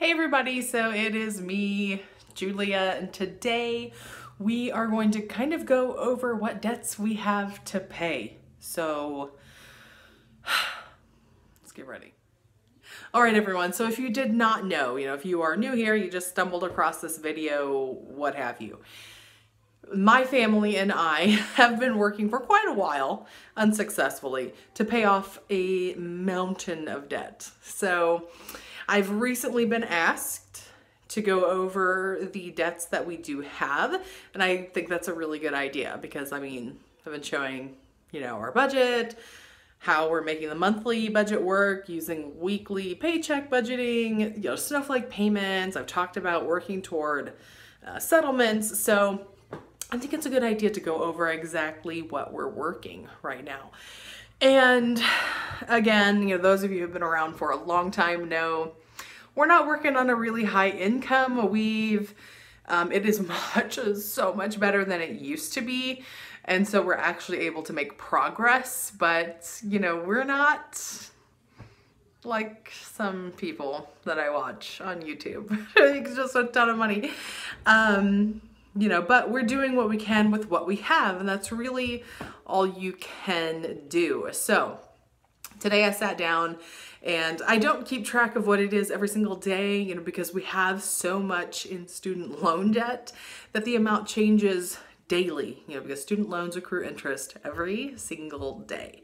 Hey everybody, so it is me, Julia, and today we are going to kind of go over what debts we have to pay. So let's get ready. All right, everyone, so if you did not know, if you are new here, you just stumbled across this video, what have you. My family and I have been working for quite a while, unsuccessfully, to pay off a mountain of debt. So I've recently been asked to go over the debts that we do have, and I think that's a really good idea because, I've been showing, our budget, how we're making the monthly budget work, using weekly paycheck budgeting, snowflake payments. I've talked about working toward settlements, so I think it's a good idea to go over exactly what we're working right now. And again, those of you who've been around for a long time know we're not working on a really high income. It is so much better than it used to be. And so we're actually able to make progress, but we're not like some people that I watch on YouTube. It's just a ton of money. But we're doing what we can with what we have, and that's really all you can do. So today I sat down, and I don't keep track of what it is every single day, because we have so much in student loan debt that the amount changes daily, because student loans accrue interest every single day.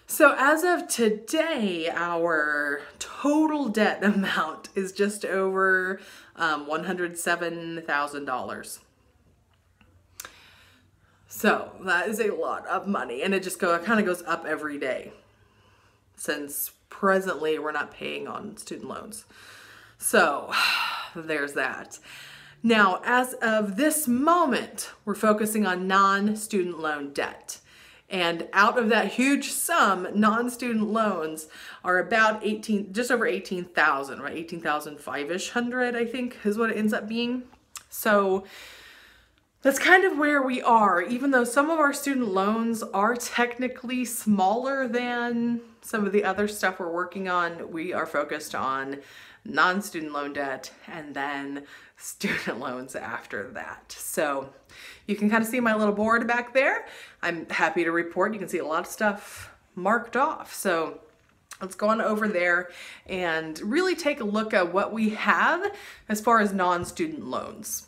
So as of today, our total debt amount is just over $107,000. So that is a lot of money, and it kind of goes up every day since presently we're not paying on student loans. So there's that. Now, as of this moment, we're focusing on non-student loan debt. And out of that huge sum, non-student loans are about just over 18,000, right? 18,500-ish, I think, is what it ends up being. So that's kind of where we are, even though some of our student loans are technically smaller than some of the other stuff we're working on. We are focused on non-student loan debt and then student loans after that. So you can kind of see my little board back there. I'm happy to report you can see a lot of stuff marked off. So let's go on over there and really take a look at what we have as far as non-student loans.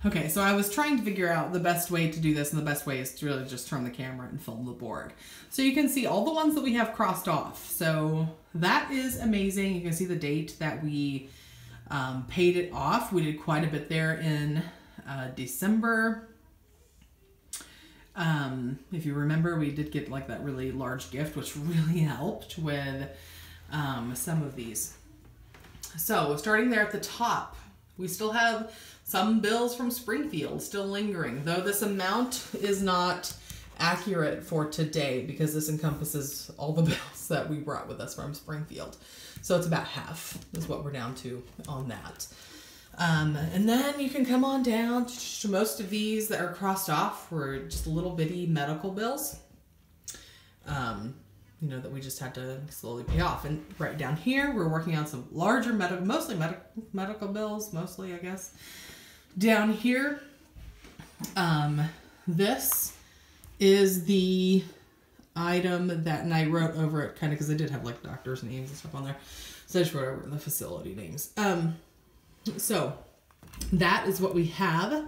Okay, so I was trying to figure out the best way to do this, and the best way is to really just turn the camera and film the board. So you can see all the ones that we have crossed off. So that is amazing. You can see the date that we paid it off. We did quite a bit there in December. If you remember, we did get like that really large gift, which really helped with some of these. So starting there at the top, we still have some bills from Springfield still lingering, though this amount is not accurate for today because this encompasses all the bills that we brought with us from Springfield. So it's about half is what we're down to on that. And then you can come on down to most of these that are crossed off were just little bitty medical bills, that we just had to slowly pay off. And right down here, we're working on some larger medical bills, mostly, I guess. Down here, this is the item that, and I wrote over it kind of because I did have like doctors' names and stuff on there. So I just wrote over the facility names. So that is what we have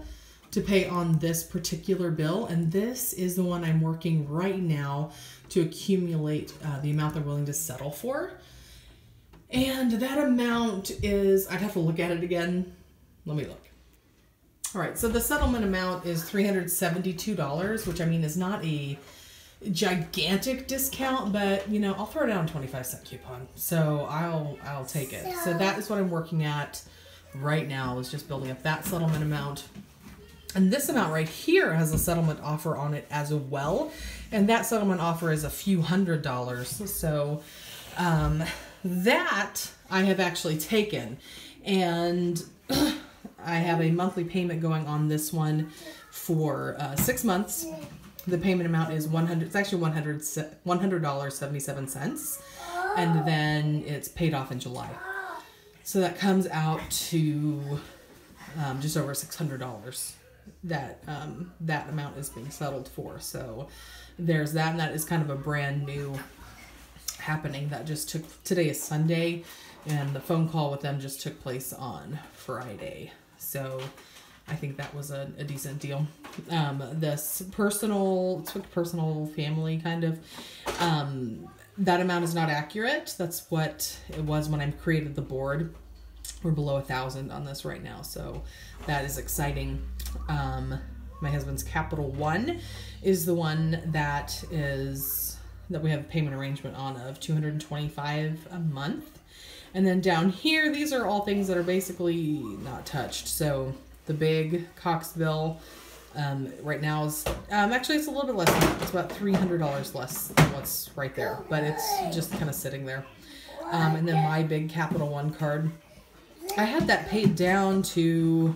to pay on this particular bill. And this is the one I'm working right now to accumulate the amount they're willing to settle for. And that amount is, I'd have to look at it again. Let me look. All right, so the settlement amount is $372, which is not a gigantic discount, but I'll throw down a 25-cent coupon. So I'll take it. So that is what I'm working at right now, is just building up that settlement amount. And this amount right here has a settlement offer on it as well. And that settlement offer is a few $100s. So that I have actually taken. And I have a monthly payment going on this one for 6 months. The payment amount is $100.77, and then it's paid off in July. So that comes out to just over $600 that that amount is being settled for. So there's that, and that is kind of a brand new happening that just took, today is Sunday, and the phone call with them just took place on Friday. So I think that was a decent deal. This personal family kind of, that amount is not accurate. That's what it was when I created the board. We're below 1,000 on this right now, so that is exciting. My husband's Capital One is the one that we have a payment arrangement on of $225 a month. And then down here, these are all things that are basically not touched. So the big Cox bill right now is actually it's a little bit less than that. It's about $300 less than what's right there, but it's just kind of sitting there. And then my big Capital One card, I had that paid down to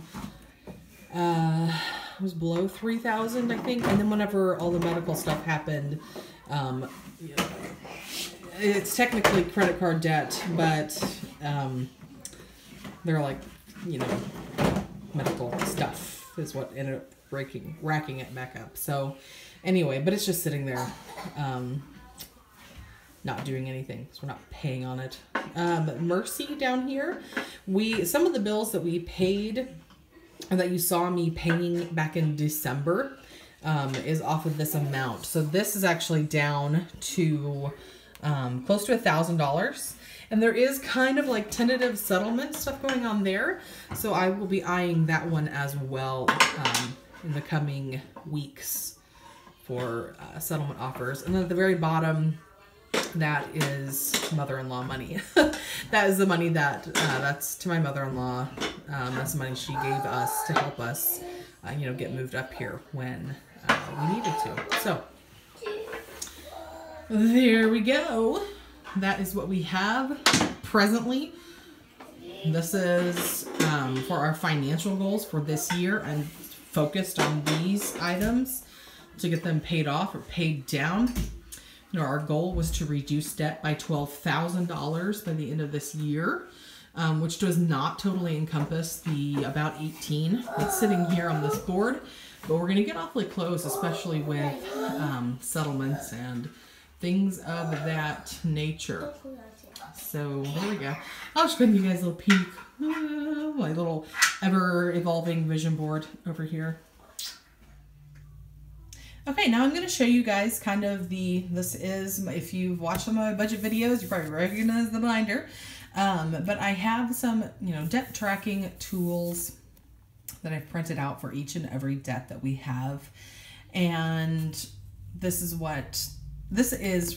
it was below 3,000, I think. And then whenever all the medical stuff happened, it's technically credit card debt, but they're like, medical stuff is what ended up racking it back up. So anyway, but it's just sitting there, not doing anything. So we're not paying on it. Mercy down here, some of the bills that we paid, or that you saw me paying back in December, is off of this amount. So this is actually down to close to $1,000. And there is kind of like tentative settlement stuff going on there. So I will be eyeing that one as well in the coming weeks for settlement offers. And then at the very bottom, that is mother-in-law money. That is the money that's to my mother-in-law. That's the money she gave us to help us, get moved up here when we needed to. So there we go. That is what we have presently. This is for our financial goals for this year. I'm focused on these items to get them paid off or paid down. Our goal was to reduce debt by $12,000 by the end of this year, which does not totally encompass the about 18 that's sitting here on this board. But we're going to get awfully close, especially with settlements and things of that nature. So there we go. I'll just give you guys a little peek. My little ever-evolving vision board over here. Okay, now I'm going to show you guys kind of this is, if you've watched some of my budget videos, you probably recognize the binder. But I have some, debt tracking tools that I've printed out for each and every debt that we have. And this is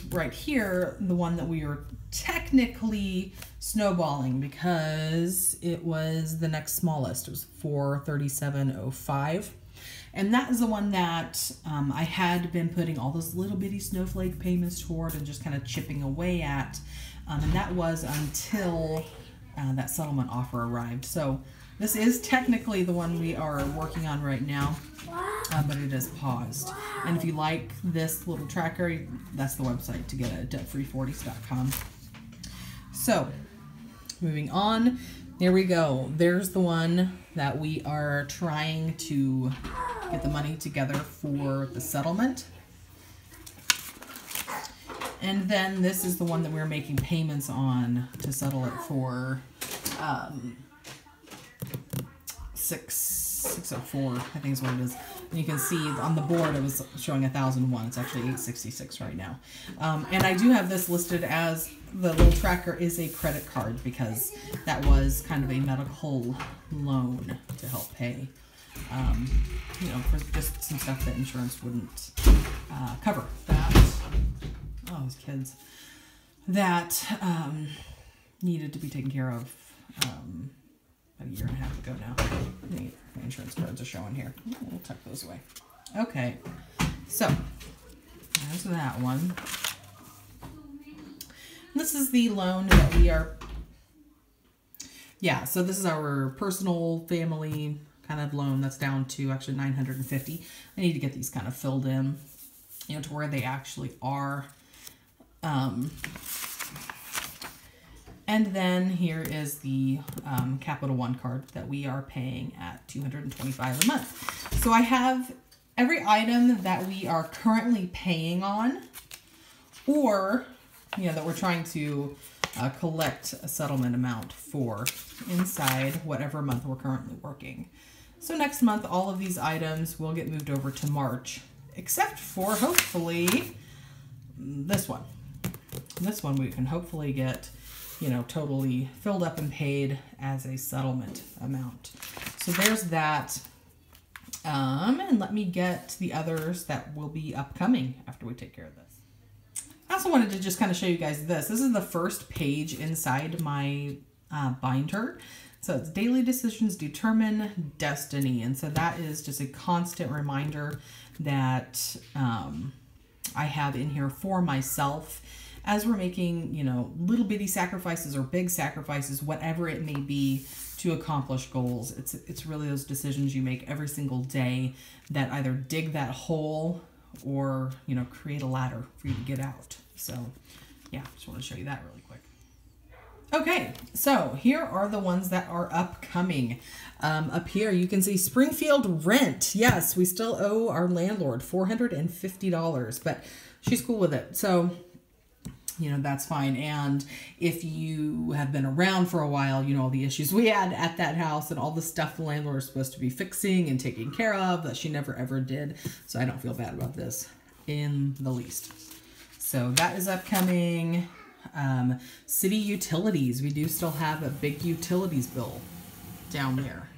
right here, the one that we are technically snowballing because it was the next smallest. It was $437.05. And that is the one that I had been putting all those little bitty snowflake payments toward and just kind of chipping away at. And that was until that settlement offer arrived. So this is technically the one we are working on right now, but it is paused. And if you like this little tracker, that's the website to get it, debtfree40s.com. So moving on, there we go. There's the one that we are trying to get the money together for the settlement. And then this is the one that we're making payments on to settle it for $604, I think is what it is. And you can see on the board it was showing 1,001. It's actually 866 right now. And I do have this listed as the little tracker is a credit card because that was kind of a medical loan to help pay, for just some stuff that insurance wouldn't cover. Those kids that needed to be taken care of about a year and a half ago now. The insurance cards are showing here. We'll tuck those away. Okay, so there's that one. This is the loan that we are, so this is our personal family kind of loan that's down to actually $950. I need to get these kind of filled in, to where they actually are. And then here is the Capital One card that we are paying at $225 a month. So I have every item that we are currently paying on, or that we're trying to collect a settlement amount for inside whatever month we're currently working. So next month, all of these items will get moved over to March, except for hopefully this one. This one we can hopefully get, totally filled up and paid as a settlement amount. So there's that. And let me get the others that will be upcoming after we take care of this. I also wanted to just kind of show you guys this. This is the first page inside my binder. So it's daily decisions determine destiny. And so that is just a constant reminder that I have in here for myself as we're making, little bitty sacrifices or big sacrifices, whatever it may be, to accomplish goals. It's really those decisions you make every single day that either dig that hole or, create a ladder for you to get out. So yeah, just want to show you that really quick. Okay, so here are the ones that are upcoming. Up here, you can see Springfield rent. Yes, we still owe our landlord $450, but she's cool with it. So, that's fine. And if you have been around for a while, all the issues we had at that house and all the stuff the landlord was supposed to be fixing and taking care of that she never ever did. So I don't feel bad about this in the least. So that is upcoming. City utilities. We do still have a big utilities bill down there.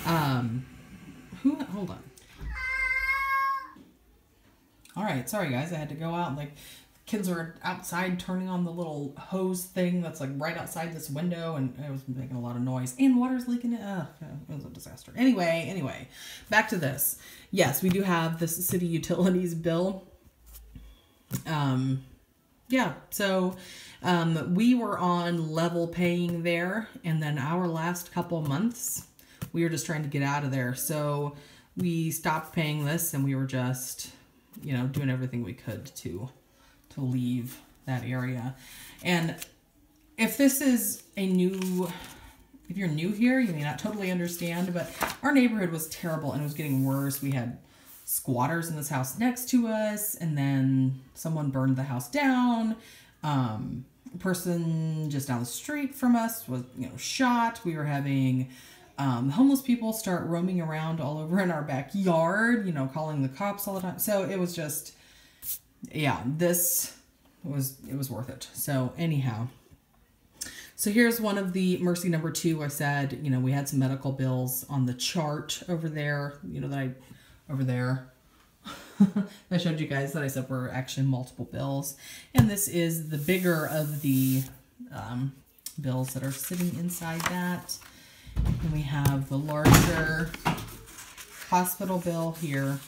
Hold on. All right. Sorry guys. I had to go out and kids are outside turning on the little hose thing that's right outside this window, and it was making a lot of noise, and water's leaking. It was a disaster. Anyway, back to this. Yes, we do have this city utilities bill. Yeah, so we were on level paying there, and then our last couple months, we were just trying to get out of there. So we stopped paying this, and we were just, doing everything we could to leave that area. And if this is if you're new here, you may not totally understand, but our neighborhood was terrible and it was getting worse. We had squatters in this house next to us, and then someone burned the house down. A person just down the street from us was, shot. We were having homeless people start roaming around all over in our backyard, calling the cops all the time. So it was just, yeah, it was worth it. So anyhow, so here's one of the Mercy number 2. I said, we had some medical bills on the chart over there, over there. I showed you guys that I said were actually multiple bills. And this is the bigger of the bills that are sitting inside that. And we have the larger hospital bill here.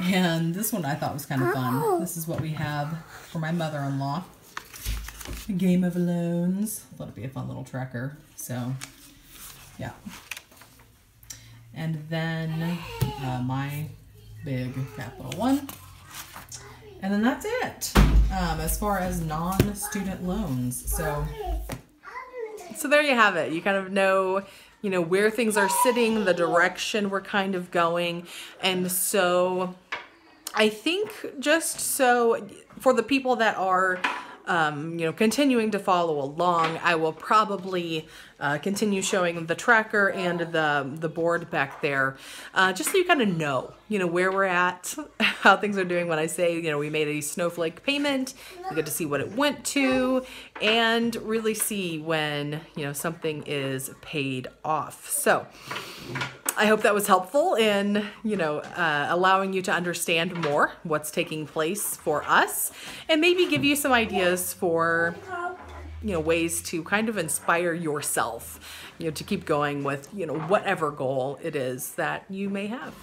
And this one I thought was kind of fun. This is what we have for my mother-in-law. A game of loans. I thought it'd be a fun little tracker. So, yeah. And then my big Capital One. And then that's it as far as non-student loans. So there you have it. You kind of know, where things are sitting, the direction we're kind of going. And so I think just so for the people that are continuing to follow along, I will probably continue showing the tracker and the board back there, just so you kind of know, where we're at, how things are doing. When I say, we made a snowflake payment, you get to see what it went to and really see when, something is paid off. So I hope that was helpful in, allowing you to understand more what's taking place for us, and maybe give you some ideas for, ways to kind of inspire yourself, to keep going with, whatever goal it is that you may have.